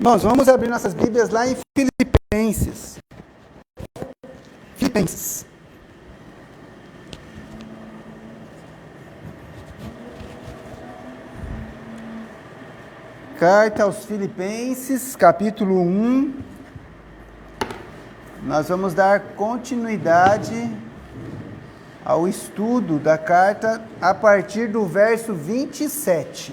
Nós vamos abrir nossas Bíblias lá em Filipenses. Filipenses. Carta aos Filipenses, capítulo 1. Nós vamos dar continuidade ao estudo da carta a partir do verso 27.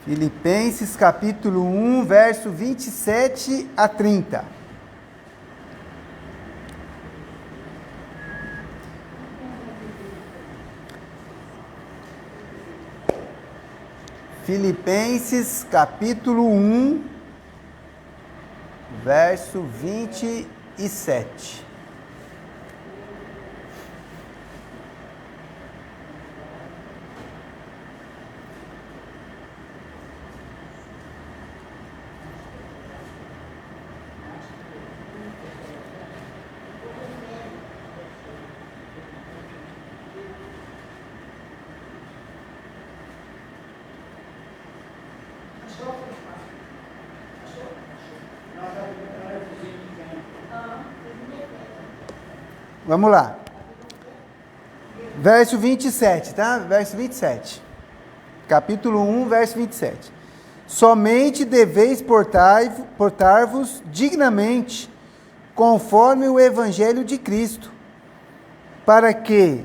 Filipenses capítulo 1, verso 27 a 30. Filipenses capítulo 1, verso 27. Vamos lá. Verso 27, tá? Verso 27. Capítulo 1, verso 27. Somente deveis portar-vos dignamente, conforme o Evangelho de Cristo, para que,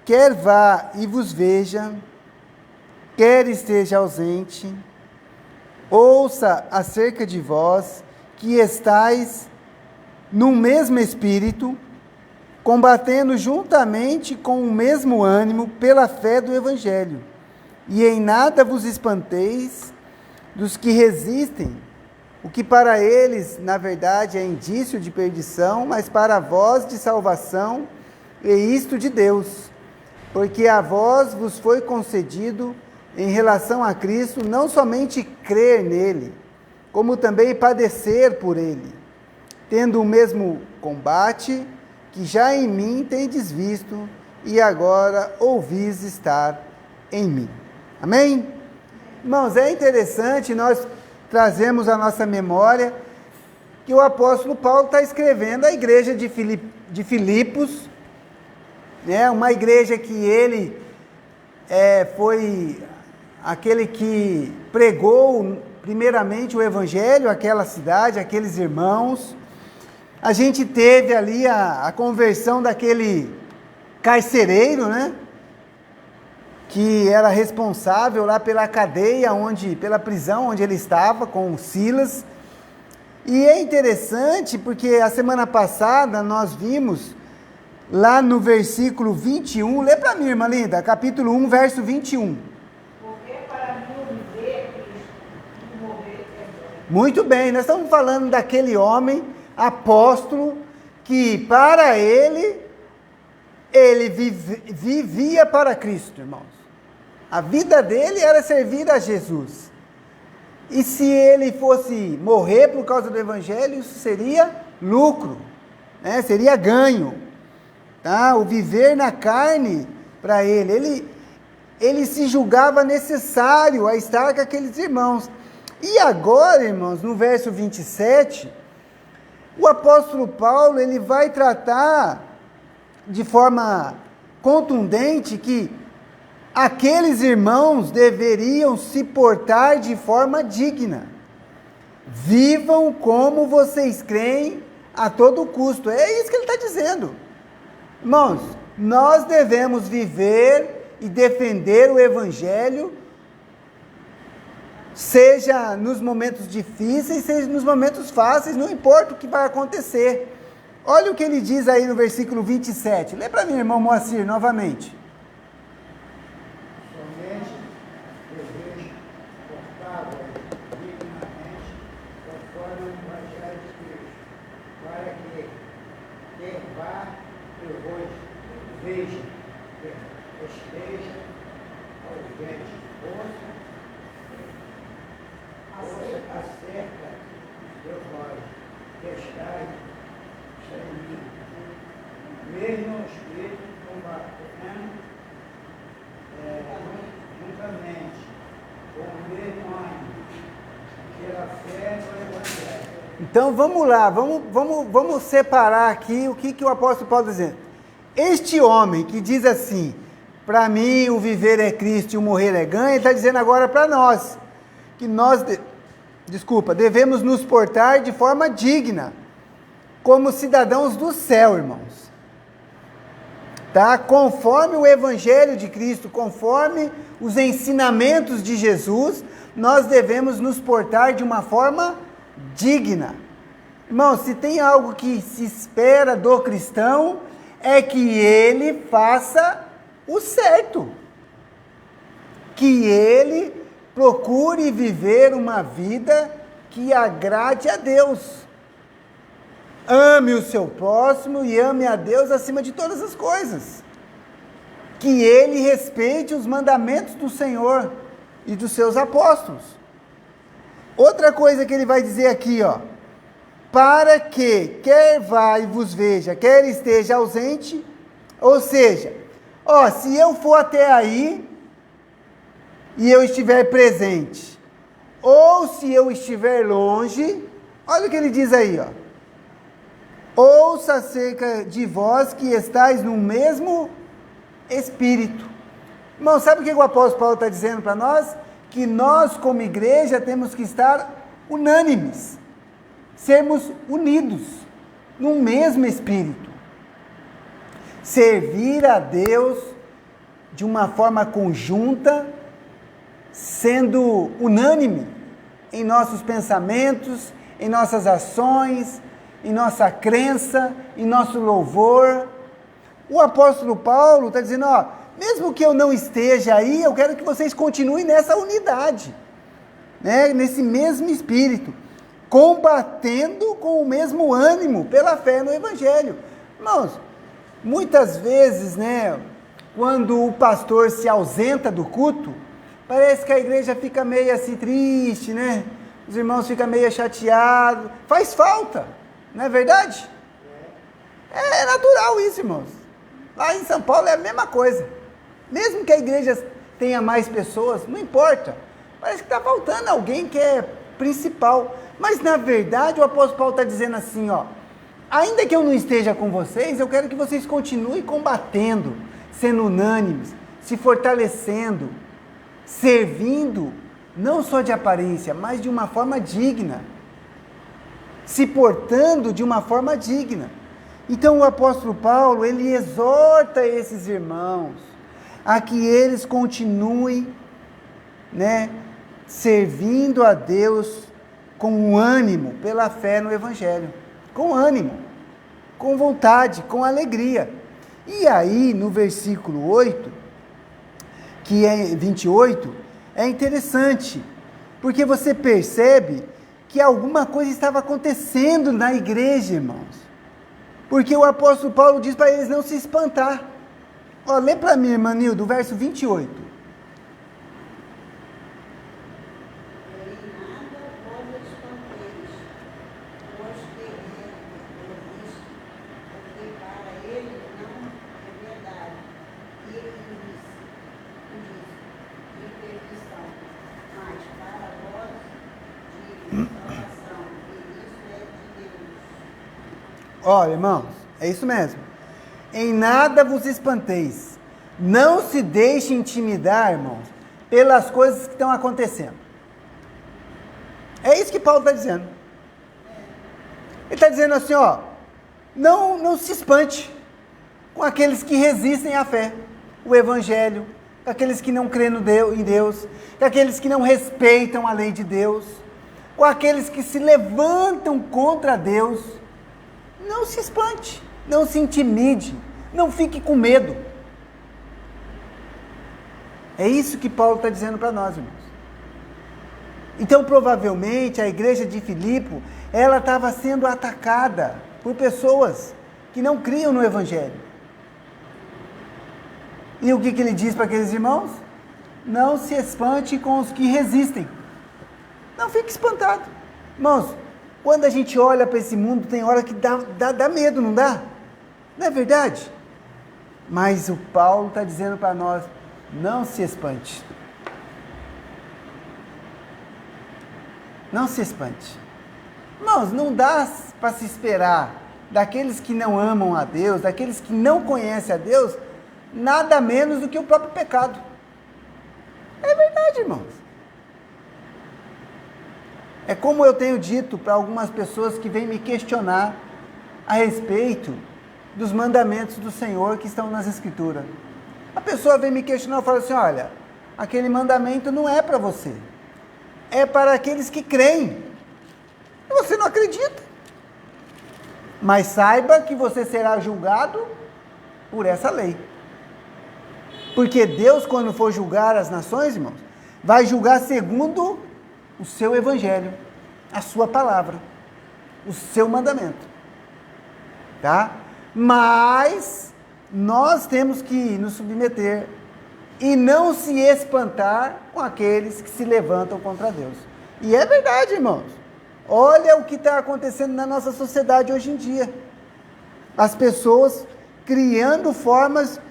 quer vá e vos veja, quer esteja ausente, ouça acerca de vós, que estáis no mesmo Espírito, combatendo juntamente com o mesmo ânimo pela fé do Evangelho, e em nada vos espanteis dos que resistem, o que para eles, na verdade, é indício de perdição, mas para vós de salvação, e isto de Deus, porque a vós vos foi concedido, em relação a Cristo, não somente crer nele, como também padecer por ele, tendo o mesmo combate que já em mim tendes visto, e agora ouvis estar em mim. Amém? Irmãos, é interessante nós trazemos à nossa memória que o apóstolo Paulo está escrevendo à igreja de Filipos, né? Uma igreja que ele foi aquele que pregou primeiramente o evangelho àquela cidade, àqueles irmãos. A gente teve ali a conversão daquele carcereiro, né? Que era responsável lá pela cadeia, pela prisão onde ele estava com Silas. E é interessante porque a semana passada nós vimos lá no versículo 21, lê para mim, irmã linda, capítulo 1, verso 21. Porque para mim o viver é Cristo, e morrer é glória. Muito bem, nós estamos falando daquele homem apóstolo que para ele vivia para Cristo, irmãos. A vida dele era servir a Jesus. E se ele fosse morrer por causa do evangelho, isso seria lucro, né? Seria ganho. Tá? O viver na carne para ele se julgava necessário a estar com aqueles irmãos. E agora, irmãos, no verso 27, o apóstolo Paulo, ele vai tratar de forma contundente que aqueles irmãos deveriam se portar de forma digna. Vivam como vocês creem a todo custo. É isso que ele está dizendo. Irmãos, nós devemos viver e defender o evangelho, seja nos momentos difíceis, seja nos momentos fáceis, não importa o que vai acontecer. Olha o que ele diz aí no versículo 27. Lê para mim, irmão Moacir, novamente. Somente deveis portar-vos dignamente conforme o Evangelho de Cristo, para que quer vá e vos veja, que esteja ausente, ouça acerca de vós, que estáis mesmo Espírito combatendo juntamente com o mesmo ânimo, pela fé no Evangelho. Então vamos lá, vamos separar aqui o que o apóstolo Paulo está dizendo. Este homem que diz assim, para mim o viver é Cristo e o morrer é ganho, ele está dizendo agora para nós, que nós, devemos nos portar de forma digna, como cidadãos do céu, irmãos. Tá? Conforme o Evangelho de Cristo, conforme os ensinamentos de Jesus, nós devemos nos portar de uma forma digna. Irmãos, se tem algo que se espera do cristão, é que ele faça o certo. Que ele procure viver uma vida que agrade a Deus. Ame o seu próximo e ame a Deus acima de todas as coisas. Que ele respeite os mandamentos do Senhor e dos seus apóstolos. Outra coisa que ele vai dizer aqui, ó. Para que, quer vá e vos veja, quer esteja ausente, ou seja, ó, se eu for até aí e eu estiver presente, ou se eu estiver longe, olha o que ele diz aí, ó. Ouça acerca de vós que estáis no mesmo Espírito. Irmão, sabe o que o apóstolo Paulo está dizendo para nós? Que nós, como igreja, temos que estar unânimes, sermos unidos, no mesmo Espírito. Servir a Deus de uma forma conjunta, sendo unânime em nossos pensamentos, em nossas ações, em nossa crença, em nosso louvor. O apóstolo Paulo está dizendo, ó, mesmo que eu não esteja aí, eu quero que vocês continuem nessa unidade, né? Nesse mesmo espírito, combatendo com o mesmo ânimo pela fé no Evangelho. Irmãos, muitas vezes, né, quando o pastor se ausenta do culto, parece que a igreja fica meio assim triste, né? Os irmãos ficam meio chateados, faz falta, não é verdade? É natural isso, irmãos. Lá em São Paulo é a mesma coisa. Mesmo que a igreja tenha mais pessoas, não importa. Parece que está faltando alguém que é principal. Mas na verdade o apóstolo Paulo está dizendo assim, ó. Ainda que eu não esteja com vocês, eu quero que vocês continuem combatendo, sendo unânimes, se fortalecendo, servindo, não só de aparência, mas de uma forma digna. Se portando de uma forma digna. Então o apóstolo Paulo, ele exorta esses irmãos a que eles continuem, né, servindo a Deus com ânimo, pela fé no Evangelho. Com ânimo, com vontade, com alegria. E aí, no versículo 8, que é 28, é interessante, porque você percebe que alguma coisa estava acontecendo na igreja, irmãos. Porque o apóstolo Paulo diz para eles não se espantar. Ó, lê para mim, irmã Nildo, o verso 28. Olha, irmãos, é isso mesmo. Em nada vos espanteis. Não se deixe intimidar, irmãos, pelas coisas que estão acontecendo. É isso que Paulo está dizendo. Ele está dizendo assim, ó, não se espante com aqueles que resistem à fé, o Evangelho, com aqueles que não creem em Deus, com aqueles que não respeitam a lei de Deus, com aqueles que se levantam contra Deus. Não se espante, não se intimide, não fique com medo. É isso que Paulo está dizendo para nós, irmãos. Então, provavelmente, a igreja de Filipe, ela estava sendo atacada por pessoas que não criam no Evangelho. E o que ele diz para aqueles irmãos? Não se espante com os que resistem. Não fique espantado. Irmãos, Quando a gente olha para esse mundo, tem hora que dá medo, não dá? Não é verdade? Mas o Paulo está dizendo para nós, não se espante. Não se espante. Irmãos, não dá para se esperar daqueles que não amam a Deus, daqueles que não conhecem a Deus, nada menos do que o próprio pecado. É verdade, irmãos. É como eu tenho dito para algumas pessoas que vêm me questionar a respeito dos mandamentos do Senhor que estão nas Escrituras. A pessoa vem me questionar e fala assim, olha, aquele mandamento não é para você. É para aqueles que creem. E você não acredita. Mas saiba que você será julgado por essa lei. Porque Deus, quando for julgar as nações, irmãos, vai julgar segundo o seu evangelho, a sua palavra, o seu mandamento. Tá? Mas nós temos que nos submeter e não se espantar com aqueles que se levantam contra Deus. E é verdade, irmãos. Olha o que está acontecendo na nossa sociedade hoje em dia. As pessoas criando formas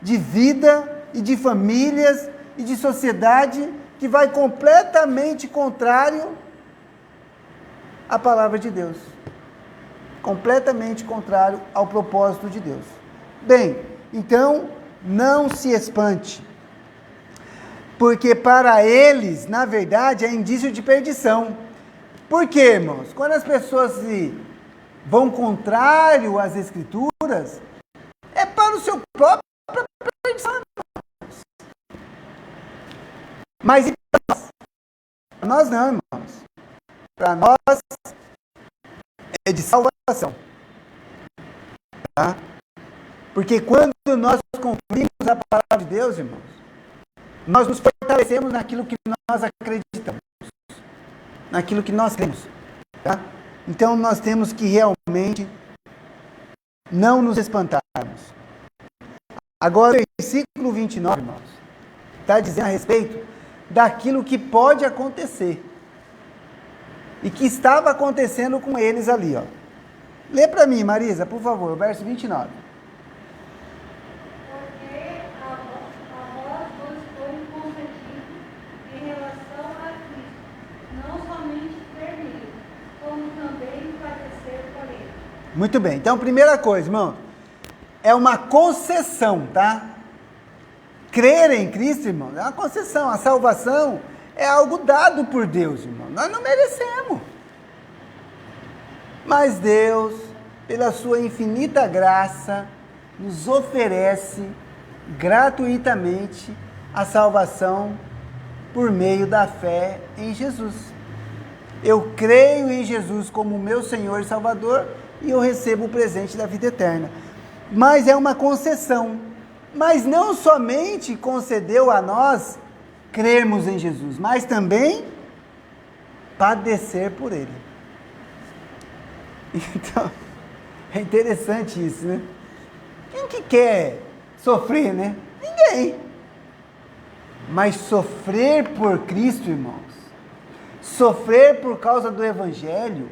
de vida e de famílias e de sociedade que vai completamente contrário à palavra de Deus. Completamente contrário ao propósito de Deus. Bem, então, não se espante. Porque para eles, na verdade, é indício de perdição. Por quê, irmãos? Quando as pessoas vão contrário às Escrituras, é para o seu próprio perdição. Mas e para nós? Para nós não, irmãos. Para nós é de salvação. Tá? Porque quando nós cumprimos a palavra de Deus, irmãos, nós nos fortalecemos naquilo que nós acreditamos. Naquilo que nós cremos. Tá? Então nós temos que realmente não nos espantarmos. Agora, o versículo 29, irmãos, está dizendo a respeito daquilo que pode acontecer. E que estava acontecendo com eles ali, ó. Lê para mim, Marisa, por favor, o verso 29. Porque a vós vos foi concedido em relação a Cristo, não somente crer nele, como também padecer por ele. Muito bem, então primeira coisa, irmão, é uma concessão, tá? Crer em Cristo, irmão, é uma concessão. A salvação é algo dado por Deus, irmão. Nós não merecemos. Mas Deus, pela sua infinita graça, nos oferece gratuitamente a salvação por meio da fé em Jesus. Eu creio em Jesus como meu Senhor e Salvador e eu recebo o presente da vida eterna. Mas é uma concessão. Mas não somente concedeu a nós crermos em Jesus, mas também padecer por Ele. Então, é interessante isso, né? Quem que quer sofrer, né? Ninguém. Mas sofrer por Cristo, irmãos, sofrer por causa do Evangelho,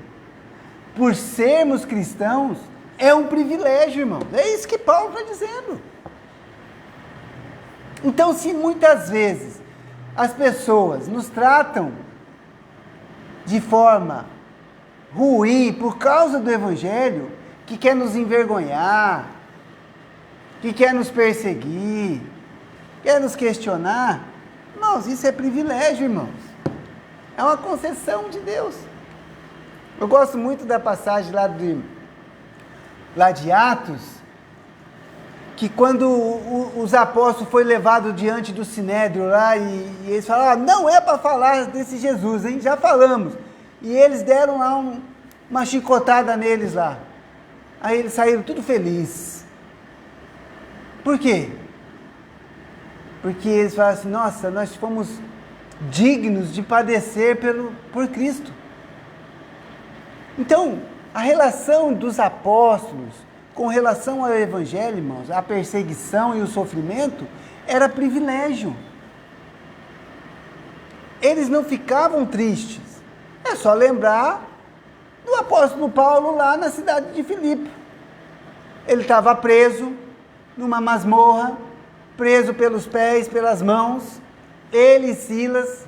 por sermos cristãos, é um privilégio, irmãos. É isso que Paulo está dizendo. Então, se muitas vezes as pessoas nos tratam de forma ruim por causa do Evangelho, que quer nos envergonhar, que quer nos perseguir, quer nos questionar, irmãos, isso é privilégio, irmãos. É uma concessão de Deus. Eu gosto muito da passagem lá de Atos, que quando os apóstolos foram levados diante do Sinédrio lá, e eles falaram, não é para falar desse Jesus, hein? Já falamos. E eles deram lá uma chicotada neles lá. Aí eles saíram tudo felizes. Por quê? Porque eles falaram assim, nossa, nós fomos dignos de padecer por Cristo. Então, a relação dos apóstolos com relação ao Evangelho, irmãos, a perseguição e o sofrimento, era privilégio. Eles não ficavam tristes. É só lembrar do apóstolo Paulo lá na cidade de Filipe. Ele estava preso numa masmorra, preso pelos pés, pelas mãos, ele e Silas,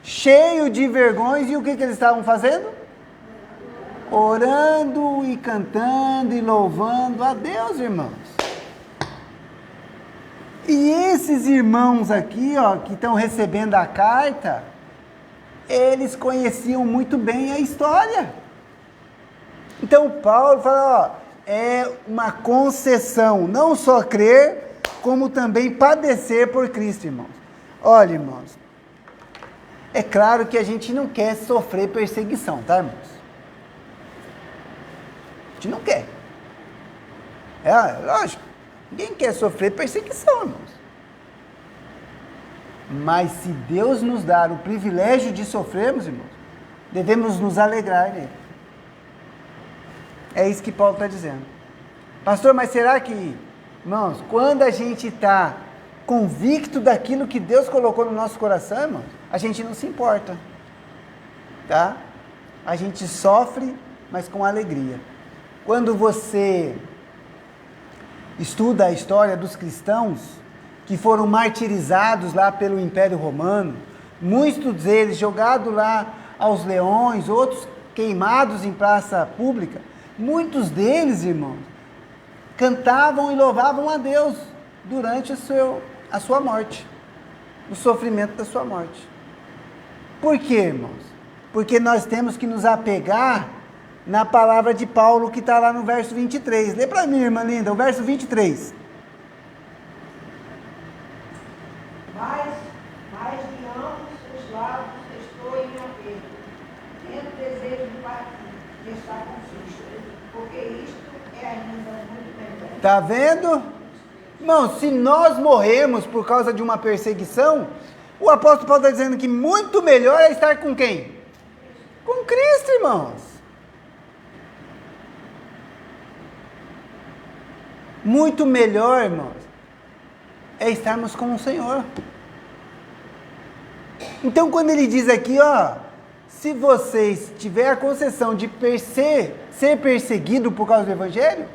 cheio de vergonhas, e o que eles estavam fazendo? Orando e cantando e louvando a Deus, irmãos. E esses irmãos aqui, ó, que estão recebendo a carta, eles conheciam muito bem a história. Então Paulo fala, ó, é uma concessão, não só crer, como também padecer por Cristo, irmãos. Olha, irmãos, é claro que a gente não quer sofrer perseguição, tá, irmãos? A gente não quer. É lógico, ninguém quer sofrer perseguição, irmãos. Mas se Deus nos dar o privilégio de sofrermos, irmãos, devemos nos alegrar nele. É isso que Paulo está dizendo. Pastor, mas será que, irmãos, quando a gente está convicto daquilo que Deus colocou no nosso coração, irmãos, a gente não se importa, tá? A gente sofre, mas com alegria. Quando você estuda a história dos cristãos que foram martirizados lá pelo Império Romano, muitos deles jogados lá aos leões, outros queimados em praça pública, muitos deles, irmãos, cantavam e louvavam a Deus durante a sua morte, o sofrimento da sua morte. Por quê, irmãos? Porque nós temos que nos apegar na palavra de Paulo que está lá no verso 23. Lê para mim, irmã linda, o verso 23. Mas de ambos os lados estou em aperto, tendo desejo de partir, de estar com Cristo, porque isto é ainda muito melhor. Está vendo? Irmãos, se nós morrermos por causa de uma perseguição, o apóstolo Paulo está dizendo que muito melhor é estar com quem? Com Cristo, irmãos. Muito melhor, irmãos, é estarmos com o Senhor. Então, quando ele diz aqui, ó, se vocês tiverem a concessão de ser perseguido por causa do Evangelho,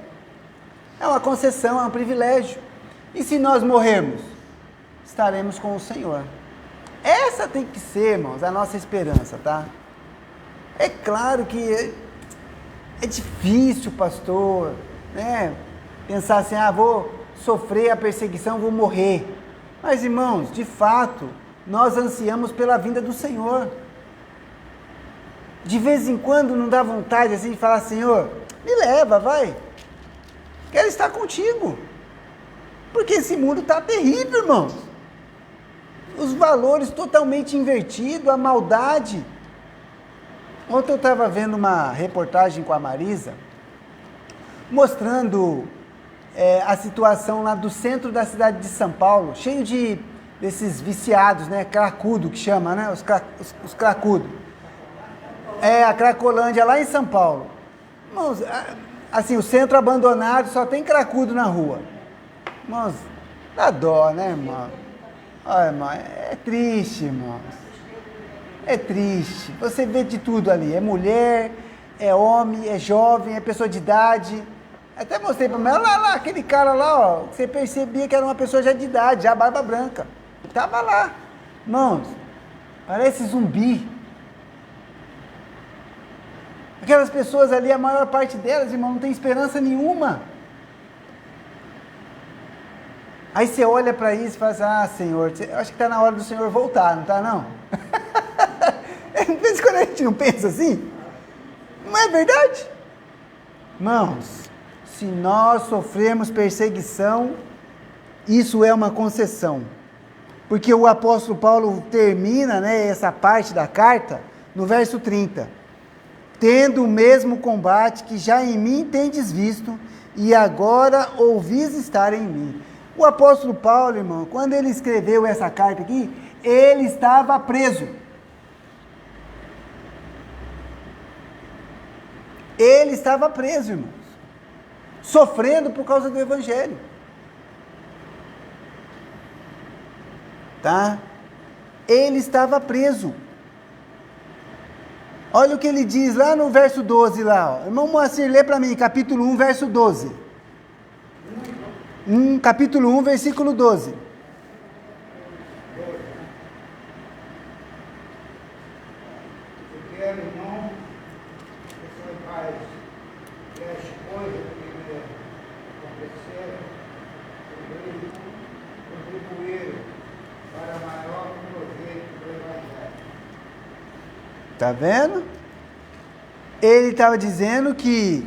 é uma concessão, é um privilégio. E se nós morrermos, estaremos com o Senhor. Essa tem que ser, irmãos, a nossa esperança, tá? É claro que é difícil, pastor, né? Pensar assim, vou sofrer a perseguição, vou morrer. Mas, irmãos, de fato, nós ansiamos pela vinda do Senhor. De vez em quando não dá vontade assim de falar, Senhor, me leva, vai. Quero estar contigo. Porque esse mundo está terrível, irmãos. Os valores totalmente invertidos, a maldade. Ontem eu estava vendo uma reportagem com a Marisa, mostrando a situação lá do centro da cidade de São Paulo, cheio desses viciados, né? Cracudo que chama, né? Os cracudos. A Cracolândia lá em São Paulo. Irmãos, assim, o centro abandonado, só tem cracudo na rua. Irmãos, dá dó, né, irmão? Olha, irmão, é triste, irmãos. É triste. Você vê de tudo ali. É mulher, é homem, é jovem, é pessoa de idade. Até mostrei para mim, olha lá, aquele cara lá, ó, você percebia que era uma pessoa já de idade, já barba branca. Estava lá. Irmãos, parece zumbi. Aquelas pessoas ali, a maior parte delas, irmão, não tem esperança nenhuma. Aí você olha para isso e fala assim, Senhor, eu acho que está na hora do Senhor voltar, não está não? De vez em quando a gente não pensa assim? Não é verdade? Irmãos, se nós sofrermos perseguição, isso é uma concessão. Porque o apóstolo Paulo termina, né, essa parte da carta no verso 30. Tendo o mesmo combate que já em mim tendes visto, e agora ouvis estar em mim. O apóstolo Paulo, irmão, quando ele escreveu essa carta aqui, ele estava preso. Ele estava preso, irmãos, sofrendo por causa do Evangelho. Tá? Ele estava preso. Olha o que ele diz lá no verso 12 lá, ó. Irmão Moacir, lê para mim, capítulo 1, verso 12. Capítulo 1, versículo 12. Porque, irmão, que foi paz, que as coisas que me aconteceram, contribuíram para maior proveito do Evangelho. Tá vendo? Ele estava dizendo que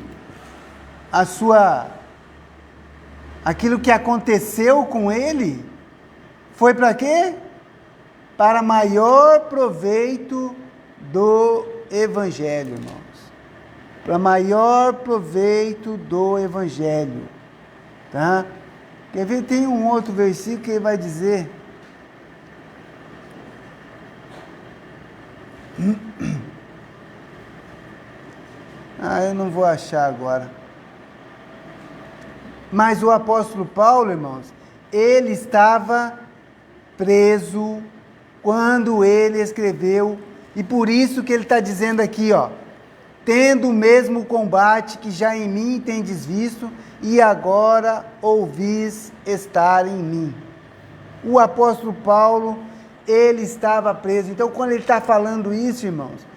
aquilo que aconteceu com ele foi para quê? Para maior proveito do Evangelho, irmãos. Para maior proveito do Evangelho. Tá? Quer ver? Tem um outro versículo que ele vai dizer. Eu não vou achar agora. Mas o apóstolo Paulo, irmãos, ele estava preso quando ele escreveu, e por isso que ele está dizendo aqui, ó, tendo o mesmo combate que já em mim tendes visto, e agora ouvis estar em mim. O apóstolo Paulo, ele estava preso. Então, quando ele está falando isso, irmãos,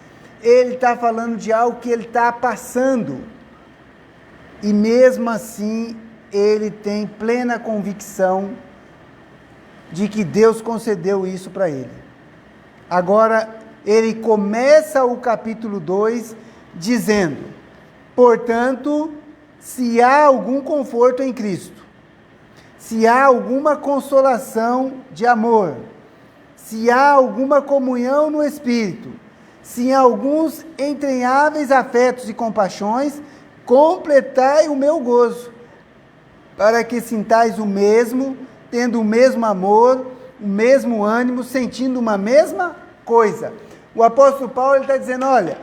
ele está falando de algo que ele está passando. E mesmo assim, ele tem plena convicção de que Deus concedeu isso para ele. Agora, ele começa o capítulo 2 dizendo: portanto, se há algum conforto em Cristo, se há alguma consolação de amor, se há alguma comunhão no Espírito, se há alguns entranháveis afetos e compaixões, completai o meu gozo, para que sintais o mesmo, tendo o mesmo amor, o mesmo ânimo, sentindo uma mesma coisa. O apóstolo Paulo está dizendo, olha,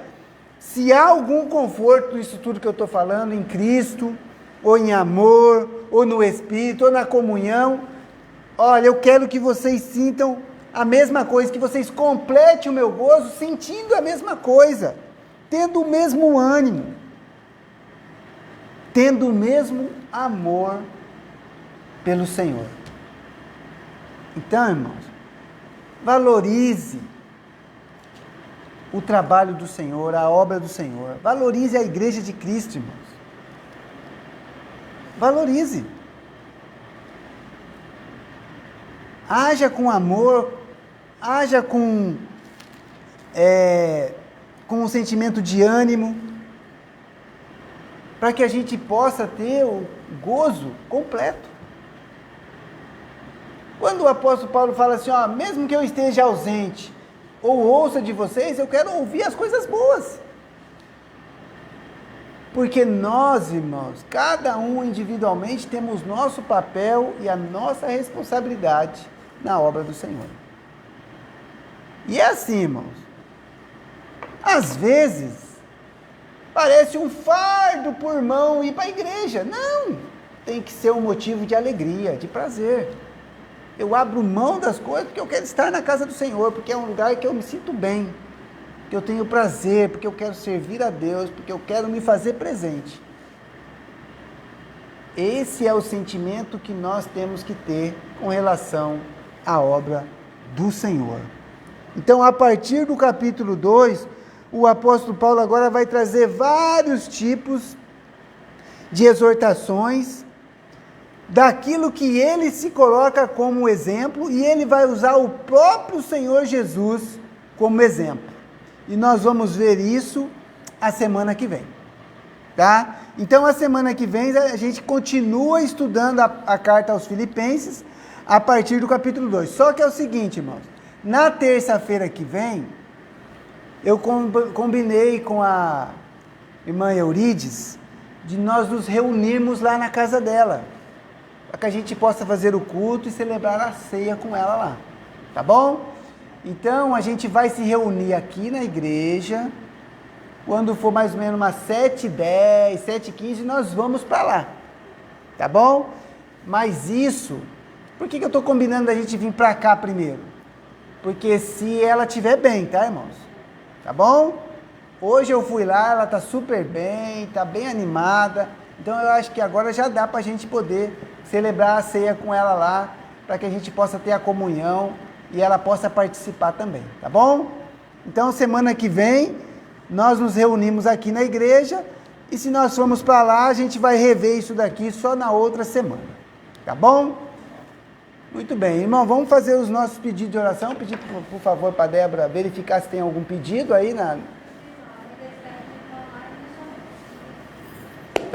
se há algum conforto nisso tudo que eu estou falando, em Cristo, ou em amor, ou no Espírito, ou na comunhão, olha, eu quero que vocês sintam a mesma coisa, que vocês completem o meu gozo sentindo a mesma coisa, tendo o mesmo ânimo, tendo o mesmo amor pelo Senhor. Então, irmãos, valorize o trabalho do Senhor, a obra do Senhor. Valorize a igreja de Cristo, irmãos. Valorize. Haja com amor, haja com um sentimento de ânimo, para que a gente possa ter o gozo completo. Quando o apóstolo Paulo fala assim, ó, mesmo que eu esteja ausente, ou ouça de vocês, eu quero ouvir as coisas boas. Porque nós, irmãos, cada um individualmente temos nosso papel e a nossa responsabilidade na obra do Senhor. E é assim, irmãos. Às vezes, parece um fardo por irmão ir para a igreja. Não! Tem que ser um motivo de alegria, de prazer. Eu abro mão das coisas porque eu quero estar na casa do Senhor, porque é um lugar que eu me sinto bem, que eu tenho prazer, porque eu quero servir a Deus, porque eu quero me fazer presente. Esse é o sentimento que nós temos que ter com relação à obra do Senhor. Então, a partir do capítulo 2, o apóstolo Paulo agora vai trazer vários tipos de exortações, daquilo que ele se coloca como exemplo, e ele vai usar o próprio Senhor Jesus como exemplo. E nós vamos ver isso a semana que vem, tá? Então, a semana que vem, a gente continua estudando a carta aos Filipenses, a partir do capítulo 2. Só que é o seguinte, irmãos, na terça-feira que vem, eu combinei com a irmã Eurides, de nós nos reunirmos lá na casa dela, para que a gente possa fazer o culto e celebrar a ceia com ela lá, tá bom? Então, a gente vai se reunir aqui na igreja, quando for mais ou menos umas 7h10, 7h15, nós vamos para lá, tá bom? Mas isso, por que eu estou combinando a gente vir para cá primeiro? Porque se ela estiver bem, tá, irmãos? Tá bom? Hoje eu fui lá, ela está super bem, está bem animada. Então eu acho que agora já dá para a gente poder celebrar a ceia com ela lá, para que a gente possa ter a comunhão e ela possa participar também, tá bom? Então semana que vem nós nos reunimos aqui na igreja e se nós formos para lá a gente vai rever isso daqui só na outra semana, tá bom? Muito bem, irmão, vamos fazer os nossos pedidos de oração. Pedir por favor para a Débora verificar se tem algum pedido aí na